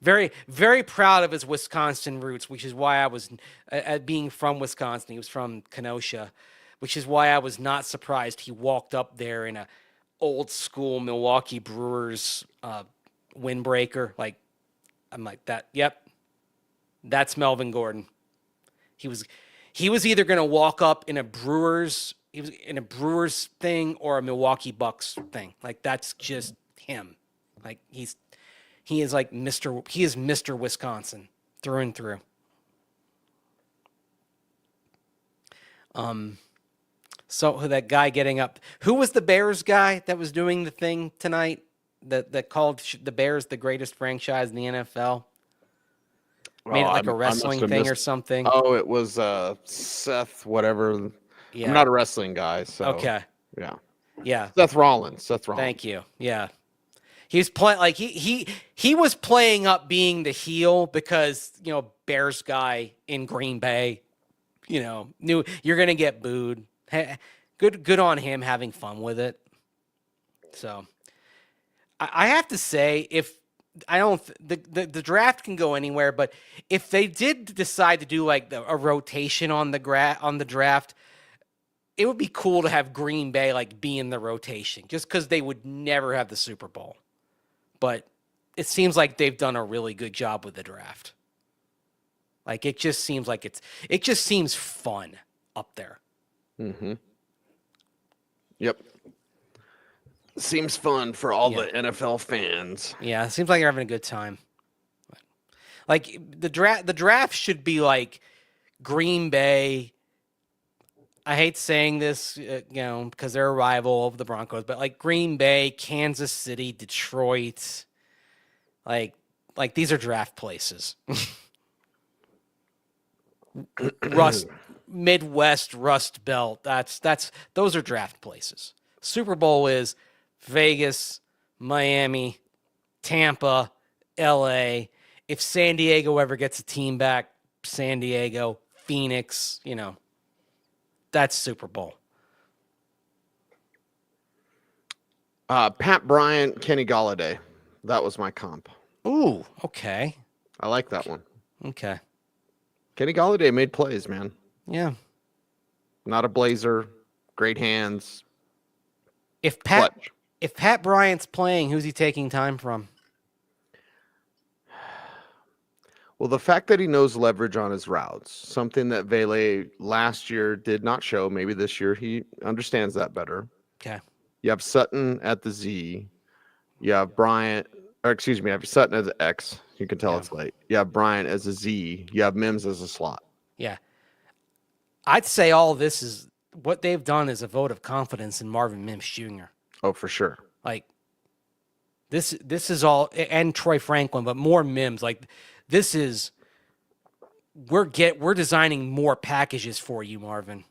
Very, very proud of his Wisconsin roots, which is why I was, being from Wisconsin, he was from Kenosha, which is why I was not surprised he walked up there in a old school Milwaukee Brewers windbreaker. Like, I'm like, that's Melvin Gordon. He was either going to walk up in a Brewers thing or a Milwaukee Bucks thing. Like, that's just him. Like, he is Mr. Wisconsin through and through. So that guy getting up, who was the Bears guy that was doing the thing tonight that called the Bears the greatest franchise in the NFL? Made it like a I must wrestling have thing missed- or something. Oh, it was Seth, whatever. Yeah. I'm not a wrestling guy, so Okay. yeah. Yeah. Seth Rollins. Thank you. Yeah. He was playing like he was playing up being the heel because, Bears guy in Green Bay, knew you're going to get booed. Hey, good on him having fun with it. So I have to say, if I don't, the draft can go anywhere, but if they did decide to do like a rotation on the draft, it would be cool to have Green Bay like be in the rotation, just because they would never have the Super Bowl. But it seems like they've done a really good job with the draft. Like it just seems like it just seems fun up there. Mm-hmm. Yep. Seems fun for all the NFL fans. Yeah, it seems like you're having a good time. Like the draft should be like Green Bay. I hate saying this, because they're a rival of the Broncos, but like Green Bay, Kansas City, Detroit, like these are draft places. Midwest Rust Belt. Those are draft places. Super Bowl is Vegas, Miami, Tampa, LA. If San Diego ever gets a team back, San Diego, Phoenix, that's Super Bowl. Pat Bryant, Kenny Galladay. That was my comp. Ooh, okay. I like that one. Okay. Kenny Galladay made plays, man. Yeah. Not a blazer. Great hands. If Pat Clutch. Bryant's playing, who's he taking time from? Well, the fact that he knows leverage on his routes, something that Vele last year did not show. Maybe this year he understands that better. Okay. You have Sutton at the Z. You have Bryant, you have Sutton as an X. You can tell it's late. You have Bryant as a Z. You have Mims as a slot. Yeah. I'd say all this is what they've done is a vote of confidence in Marvin Mims Jr. Oh, for sure. Like this is all, and Troy Franklin, but more Mims. Like this is we're designing more packages for you, Marvin.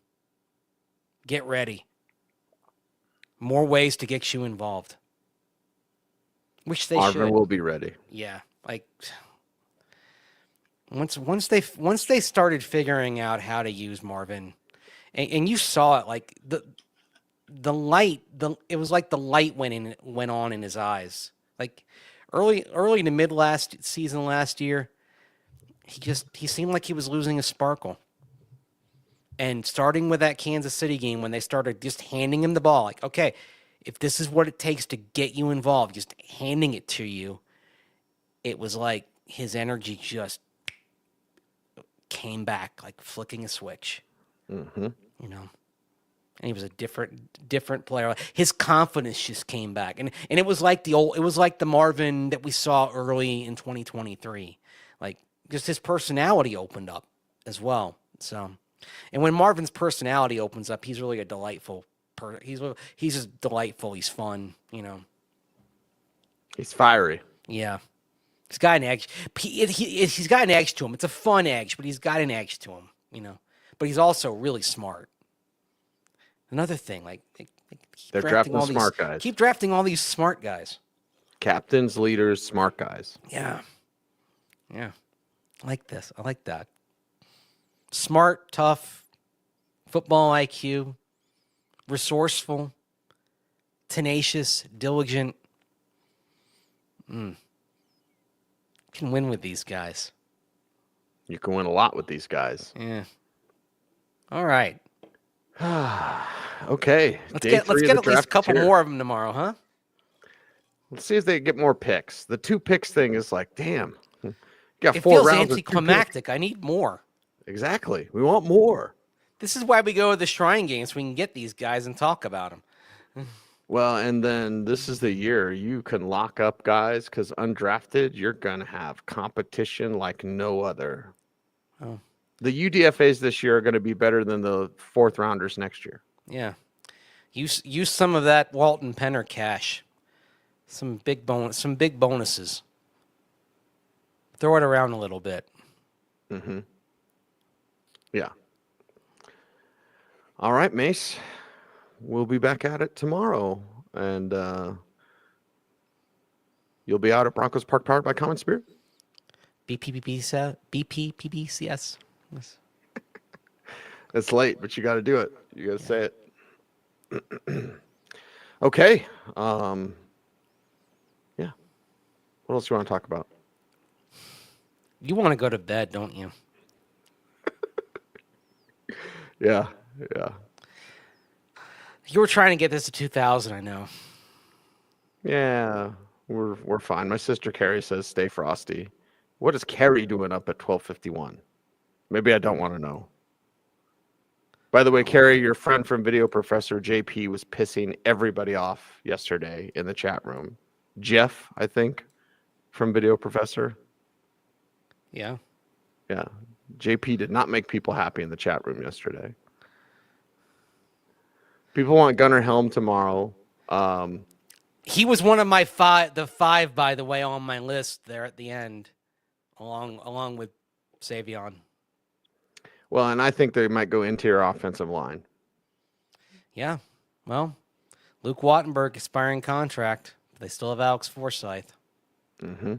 Get ready. More ways to get you involved. Which they Marvin should. will be ready. Yeah, like once they started figuring out how to use Marvin, and you saw it, like the light, it was like the light went on in his eyes. Like early to mid last season last year, he seemed like he was losing his sparkle. And starting with that Kansas City game, when they started just handing him the ball, like, okay, if this is what it takes to get you involved, just handing it to you, it was like his energy just came back, like flicking a switch. Mm-hmm. And he was a different player. His confidence just came back, and it was like the Marvin that we saw early in 2023. Like just his personality opened up as well. So, and when Marvin's personality opens up, he's really a delightful. He's just delightful. He's fun. He's fiery. Yeah. He's got an edge. He's got an edge to him. It's a fun edge, but he's got an edge to him, But he's also really smart. Another thing, they're drafting smart guys. Keep drafting all these smart guys. Captains, leaders, smart guys. Yeah. Yeah. I like this. I like that. Smart, tough, football IQ, resourceful, tenacious, diligent. Can win with these guys. You can win a lot with these guys. Yeah. All right. Okay. Let's get at least a couple more of them tomorrow, huh? Let's see if they get more picks. The 2 picks thing is like, damn. You got it 4 feels rounds anticlimactic. I need more. Exactly. We want more. This is why we go to the Shrine Games. We can get these guys and talk about them. Well, and then this is the year you can lock up guys because undrafted, you're going to have competition like no other. Oh. The UDFAs this year are going to be better than the 4th rounders next year. Yeah. Use some of that Walton Penner cash. Some big bonuses. Throw it around a little bit. Mm-hmm. Yeah. All right, Mace. We'll be back at it tomorrow, and you'll be out at Broncos Park powered by Common Spirit. BPPBCS. Yes. It's late, but you got to do it. You got to say it. Okay. Yeah. What else do you want to talk about? You want to go to bed, don't you? Yeah. Yeah. You were trying to get this to 2,000, I know. Yeah. We're fine. My sister Carrie says stay frosty. What is Carrie doing up at 12:51? Maybe I don't want to know. By the way, Carrie, your friend from Video Professor JP was pissing everybody off yesterday in the chat room. Jeff, I think, from Video Professor. Yeah. Yeah. JP did not make people happy in the chat room yesterday. People want Gunnar Helm tomorrow. He was one of my the five, by the way, on my list there at the end, along with Savion. Well, and I think they might go into your offensive line. Yeah. Well, Luke Wattenberg, expiring contract. They still have Alex Forsyth. Mm-hmm.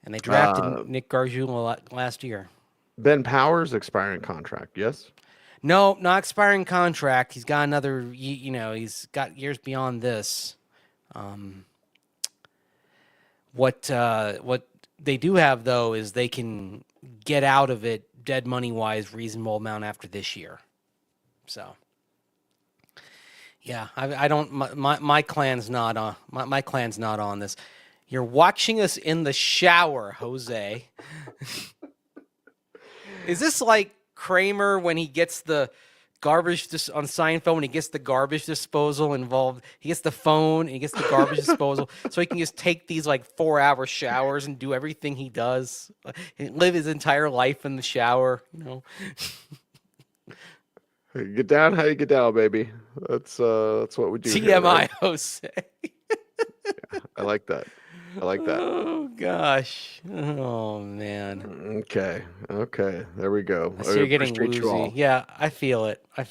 And they drafted Nick Gargiulo last year. Ben Powers, expiring contract, yes? No, not expiring contract. He's got another, he's got years beyond this. What they do have, though, is they can get out of it dead money-wise reasonable amount after this year. So, yeah, I don't, my clan's not on, my clan's not on this. You're watching us in the shower, Jose. Is this like Kramer when he gets the garbage on Seinfeld, when he gets the garbage disposal involved? He gets the phone and he gets the garbage disposal so he can just take these like 4-hour showers and do everything he does, live his entire life in the shower, Get down how you get down, baby. That's what we do. TMI, here, right? Jose. Yeah, I like that. I like that. Oh gosh. Oh man. Okay. There we go. So you're getting Appreciate you woozy. all. Yeah, I feel it. But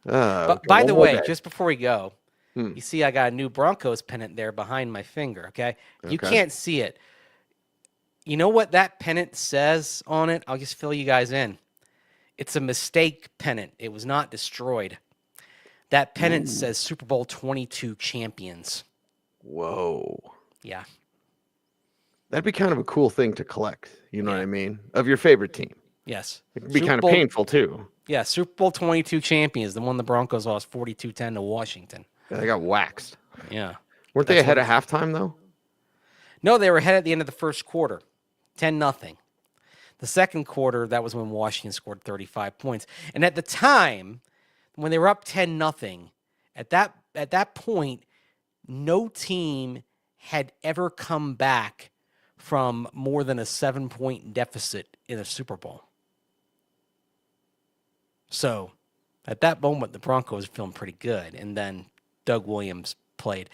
Okay, by one the more way, day. just before we go, you see I got a new Broncos pennant there behind my finger, okay? You Okay. can't see it. You know what that pennant says on it? I'll just fill you guys in. It's a mistake pennant. It was not destroyed. That pennant says Super Bowl 22 champions. Whoa. Yeah. That'd be kind of a cool thing to collect. You know Yeah. what I mean? Of your favorite team. Yes. It could be Super kind of Bowl- painful too. Yeah, Super Bowl 22 champions, the one the Broncos lost 42-10 to Washington. Yeah, they got waxed. Yeah. Weren't they That's ahead what at halftime though? No, they were ahead at the end of the first quarter, 10-0. The second quarter, that was when Washington scored 35 points. And at the time, when they were up 10-0, at that point, no team had ever come back from more than a 7-point deficit in a Super Bowl. So, at that moment, the Broncos were feeling pretty good. And then Doug Williams played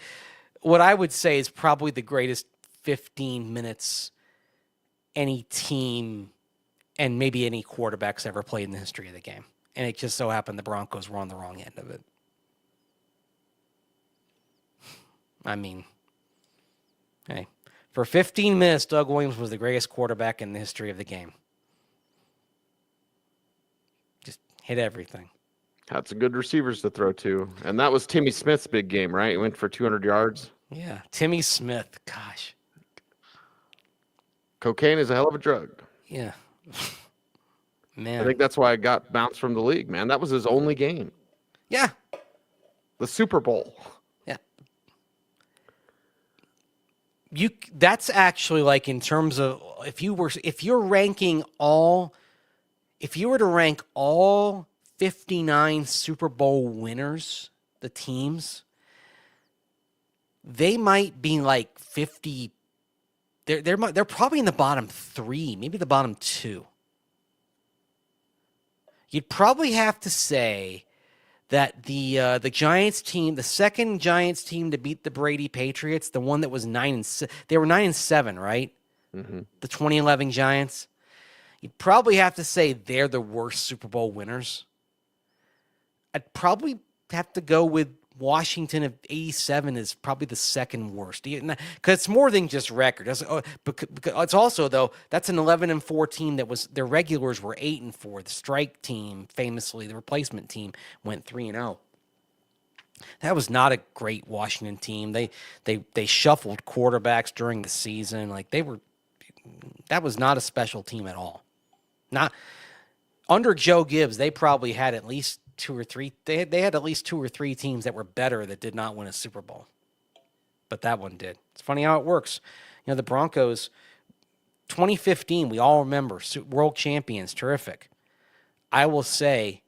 what I would say is probably the greatest 15 minutes any team and maybe any quarterbacks ever played in the history of the game. And it just so happened the Broncos were on the wrong end of it. I mean, hey, for 15 minutes, Doug Williams was the greatest quarterback in the history of the game. Just hit everything. Had some good receivers to throw to. And that was Timmy Smith's big game, right? He went for 200 yards. Yeah, Timmy Smith, gosh. Cocaine is a hell of a drug. Yeah. I Man. think that's why I got bounced from the league, man. That was his only game. Yeah. The Super Bowl. Yeah. That's actually like in terms of if you were to rank all 59 Super Bowl winners, the teams, they might be like 50. They're probably in the bottom 3, maybe the bottom 2. You'd probably have to say that the Giants team, the second Giants team to beat the Brady Patriots, the one that was 9-7, they were 9-7, right? the 2011 Giants, you'd probably have to say they're the worst Super Bowl winners. I'd probably have to go with Washington of 87 is probably the second worst. Because it's more than just record. It's also, though, that's an 11-4 team that was, their regulars were 8-4. The strike team, famously, the replacement team, went 3-0. That was not a great Washington team. They shuffled quarterbacks during the season. That was not a special team at all. Not under Joe Gibbs, they probably had at least two or three. They had at least 2 or 3 teams that were better that did not win a Super Bowl. But that one did. It's funny how it works. The Broncos, 2015, we all remember, world champions, terrific. I will say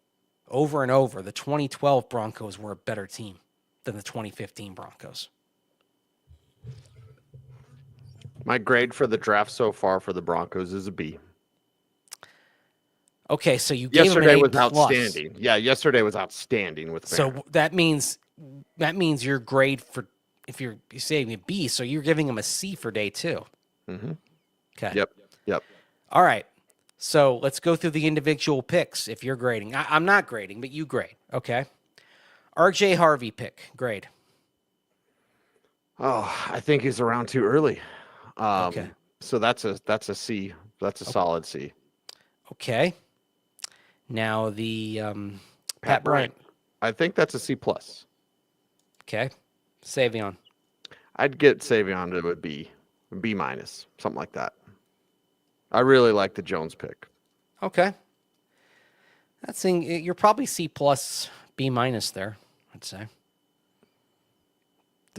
over and over, the 2012 Broncos were a better team than the 2015 Broncos. My grade for the draft so far for the Broncos is a B. Okay, so you gave yesterday them an A+. was outstanding. Yeah, yesterday was outstanding with Barron. So that means your grade for, if you're saying a B, so you're giving them a C for day 2. Mm-hmm. Okay. Yep. All right. So let's go through the individual picks. If you're grading, I'm not grading, but you grade. Okay. RJ Harvey pick grade. Oh, I think he's around too early. Okay. So that's a C. That's a solid C. Okay. Now the Pat Bryant. I think that's a C plus. Okay. Savion. I'd get Savion to a B minus, something like that. I really like the Jones pick. Okay. That's saying you're probably C plus, B minus there, I'd say.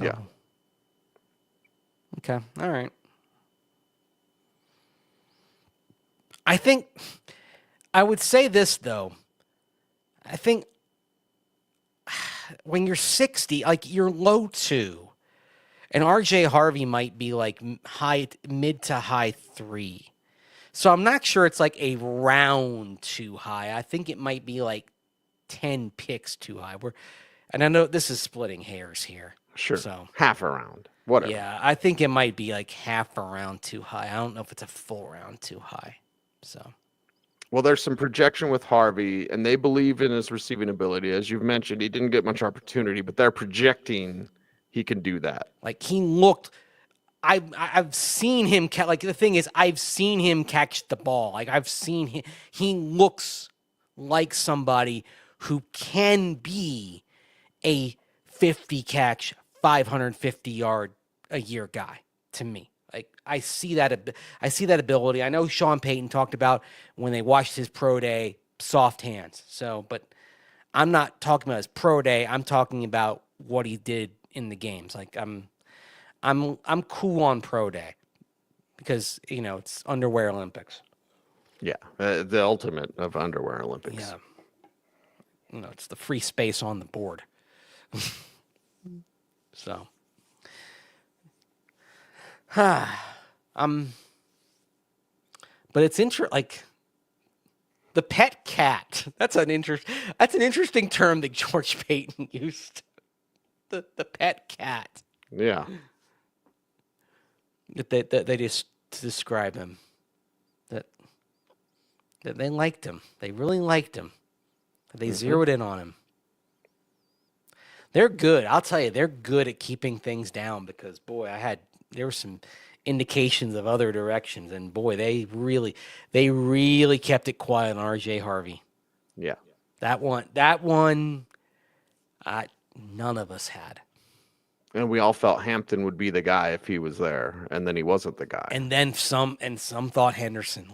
Yeah. Okay. All right. I think I would say this, though. I think when you're 60, like you're low 2, and RJ Harvey might be like mid to high 3. So I'm not sure it's like a round too high. I think it might be like 10 picks too high. And I know this is splitting hairs here. Sure. So half a round. Whatever. Yeah, I think it might be like half a round too high. I don't know if it's a full round too high. So, well, there's some projection with Harvey, and they believe in his receiving ability. As you've mentioned, he didn't get much opportunity, but they're projecting he can do that. Like he looked, I've seen him like the thing is, I've seen him catch the ball. Like I've seen him. He looks like somebody who can be a 50 catch, 550 yard a year guy to me. Like I see that ability. I know Sean Payton talked about when they watched his pro day, soft hands. So, but I'm not talking about his pro day. I'm talking about what he did in the games. Like I'm cool on pro day because it's underwear Olympics. Yeah, the ultimate of underwear Olympics. Yeah, it's the free space on the board. So. But it's like the pet cat. That's an interesting term that George Payton used. The pet cat. Yeah. That they just to describe him. That they liked him. They really liked him. They zeroed in on him. They're good. I'll tell you, they're good at keeping things down because boy, there were some indications of other directions, and boy, they really kept it quiet on RJ Harvey. Yeah. That one, none of us had. And we all felt Hampton would be the guy if he was there, and then he wasn't the guy. And then some thought Henderson,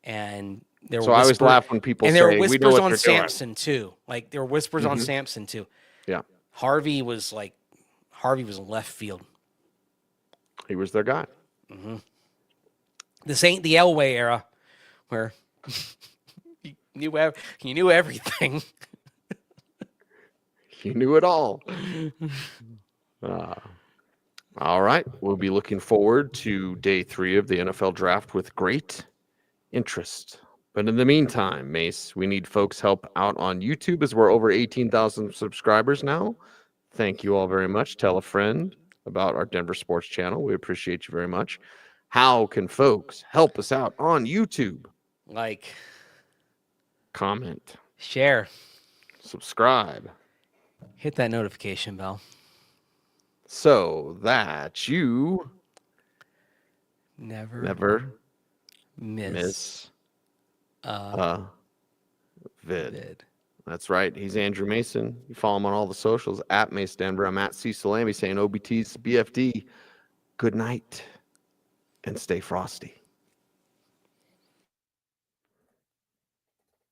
and there so were I always laugh when people say, there were whispers we know what on you're Sampson too. Like there were whispers on Sampson too. Yeah. Harvey was left field. He was their guy. Mm-hmm. This ain't the Elway era where you knew everything. You knew it all. All right. We'll be looking forward to day 3 of the NFL draft with great interest. But in the meantime, Mace, we need folks' help out on YouTube as we're over 18,000 subscribers now. Thank you all very much. Tell a friend, about our Denver Sports Channel. We appreciate you very much. How can folks help us out on YouTube? Like, Comment, share, subscribe, hit that notification bell. so that you Never miss miss a vid. vid. That's right. He's Andrew Mason. You follow him on all the socials at Mace Denver. I'm at Cecil Lammey saying OBT's BFD. Good night and stay frosty.